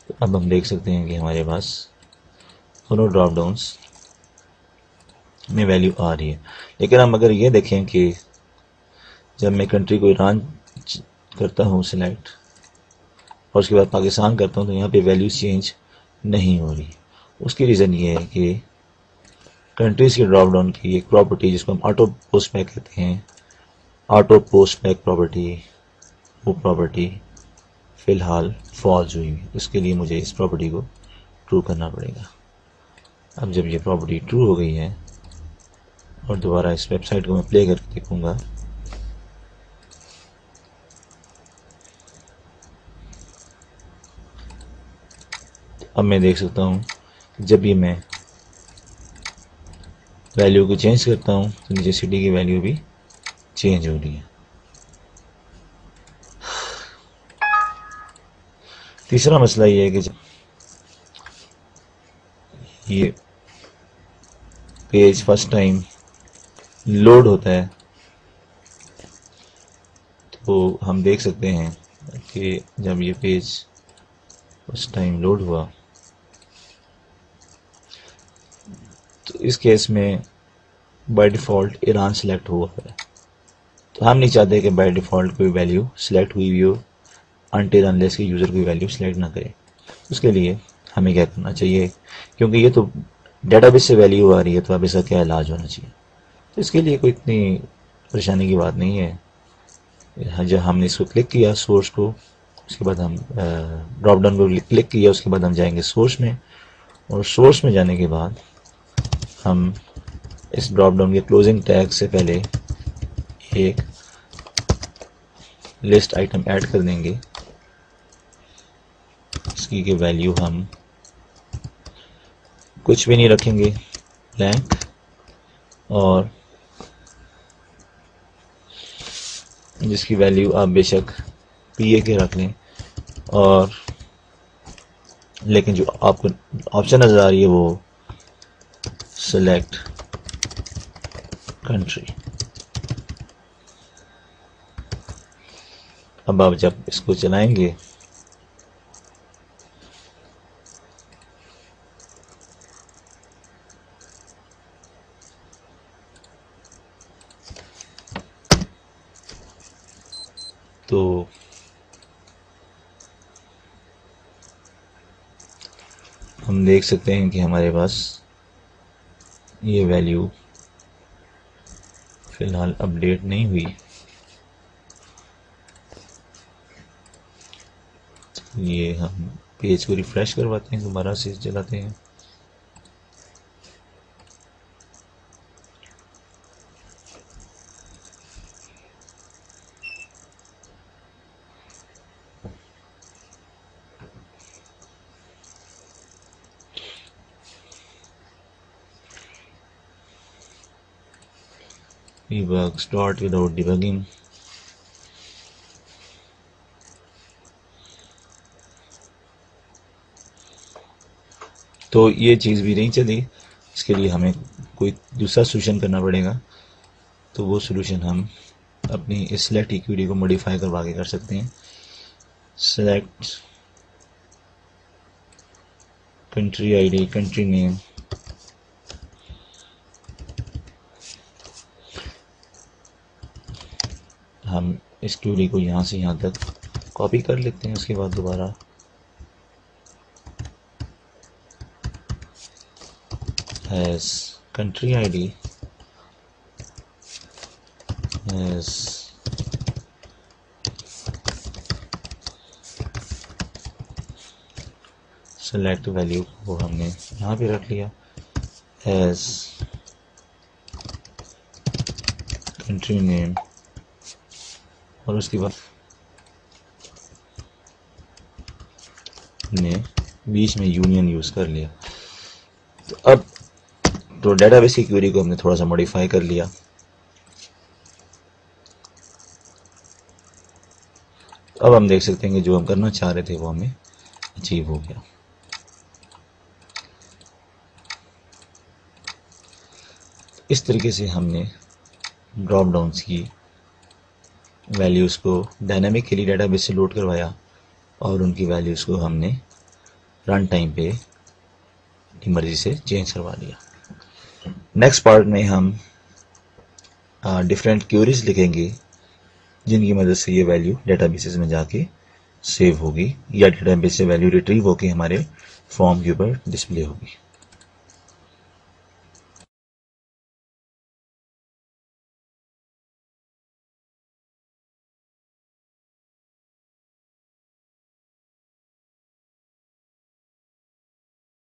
तो अब हम देख सकते हैं कि हमारे पास दोनों ड्रॉप डाउन्स में वैल्यू आ रही है। लेकिन हम अगर ये देखें कि जब मैं कंट्री को ईरान करता हूँ सिलेक्ट और उसके बाद पाकिस्तान करता हूँ तो यहाँ पे वैल्यू चेंज नहीं हो रही। उसकी रीज़न ये है कि कंट्रीज़ के ड्रॉप डाउन की एक प्रॉपर्टी जिसको हम ऑटो पोस्ट बैक कहते हैं, ऑटो पोस्ट बैक प्रॉपर्टी, वो प्रॉपर्टी फ़िलहाल फॉल्स हुई है। उसके लिए मुझे इस प्रॉपर्टी को ट्रू करना पड़ेगा। अब जब ये प्रॉपर्टी ट्रू हो गई है और दोबारा इस वेबसाइट को मैं प्ले करके देखूँगा, अब मैं देख सकता हूँ कि जब भी मैं वैल्यू को चेंज करता हूँ तो नीचे सिटी की वैल्यू भी चेंज हो रही है। तीसरा मसला ये है कि जब ये पेज फर्स्ट टाइम लोड होता है तो हम देख सकते हैं कि जब ये पेज फर्स्ट टाइम लोड हुआ तो इस केस में बाय डिफ़ॉल्ट ईरान सेलेक्ट हुआ है। तो हम नहीं चाहते कि बाय डिफ़ॉल्ट कोई वैल्यू सेलेक्ट हुई हो अनटिल अनलेस की यूज़र कोई वैल्यू सेलेक्ट ना करे। उसके लिए हमें क्या करना चाहिए, क्योंकि ये तो डेटाबेस से वैल्यू आ रही है तो अब इसका क्या इलाज होना चाहिए। तो इसके लिए कोई इतनी परेशानी की बात नहीं है। जब हमने इसको क्लिक किया सोर्स को, उसके बाद हम ड्रॉप डाउन को क्लिक किया, उसके बाद हम जाएंगे सोर्स में, और सोर्स में जाने के बाद हम इस ड्रॉप डाउन के क्लोजिंग टैग से पहले एक लिस्ट आइटम ऐड कर देंगे। इसकी की वैल्यू हम कुछ भी नहीं रखेंगे, ब्लैंक, और जिसकी वैल्यू आप बेशक पीए के रख लें, और लेकिन जो आपको ऑप्शन नजर आ रही है वो सेलेक्ट कंट्री। अब आप जब इसको चलाएंगे तो हम देख सकते हैं कि हमारे पास ये वैल्यू फिलहाल अपडेट नहीं हुई। ये हम पेज को रिफ्रेश करवाते हैं, दोबारा से चलाते हैं। Debug start without debugging। तो ये चीज़ भी नहीं चली, इसके लिए हमें कोई दूसरा सोल्यूशन करना पड़ेगा। तो वो सोल्यूशन हम अपनी इस सेलेक्ट इक्विटी को मॉडिफाई करवा के कर सकते हैं। Select country ID, country name, हम इस क्यूरी को यहाँ से यहाँ तक कॉपी कर लेते हैं। उसके बाद दोबारा as country ID as select value को हमने यहाँ पे रख लिया, as country name, और उसके बाद हमने बीच में यूनियन यूज कर लिया। तो अब तो डेटाबेस की क्वेरी को हमने थोड़ा सा मॉडिफाई कर लिया। अब हम देख सकते हैं कि जो हम करना चाह रहे थे वो हमें अचीव हो गया। इस तरीके से हमने ड्रॉप डाउन्स की वैल्यूज़ को डायनामिकली डेटाबेस से लोड करवाया और उनकी वैल्यूज़ को हमने रन टाइम पे अपनी मर्जी से चेंज करवा लिया। नेक्स्ट पार्ट में हम डिफरेंट क्यूरीज लिखेंगे जिनकी मदद से ये वैल्यू डेटाबेसेस में जाके सेव होगी या डेटाबेस से वैल्यू रिट्रीव होके हमारे फॉर्म के ऊपर डिस्प्ले होगी।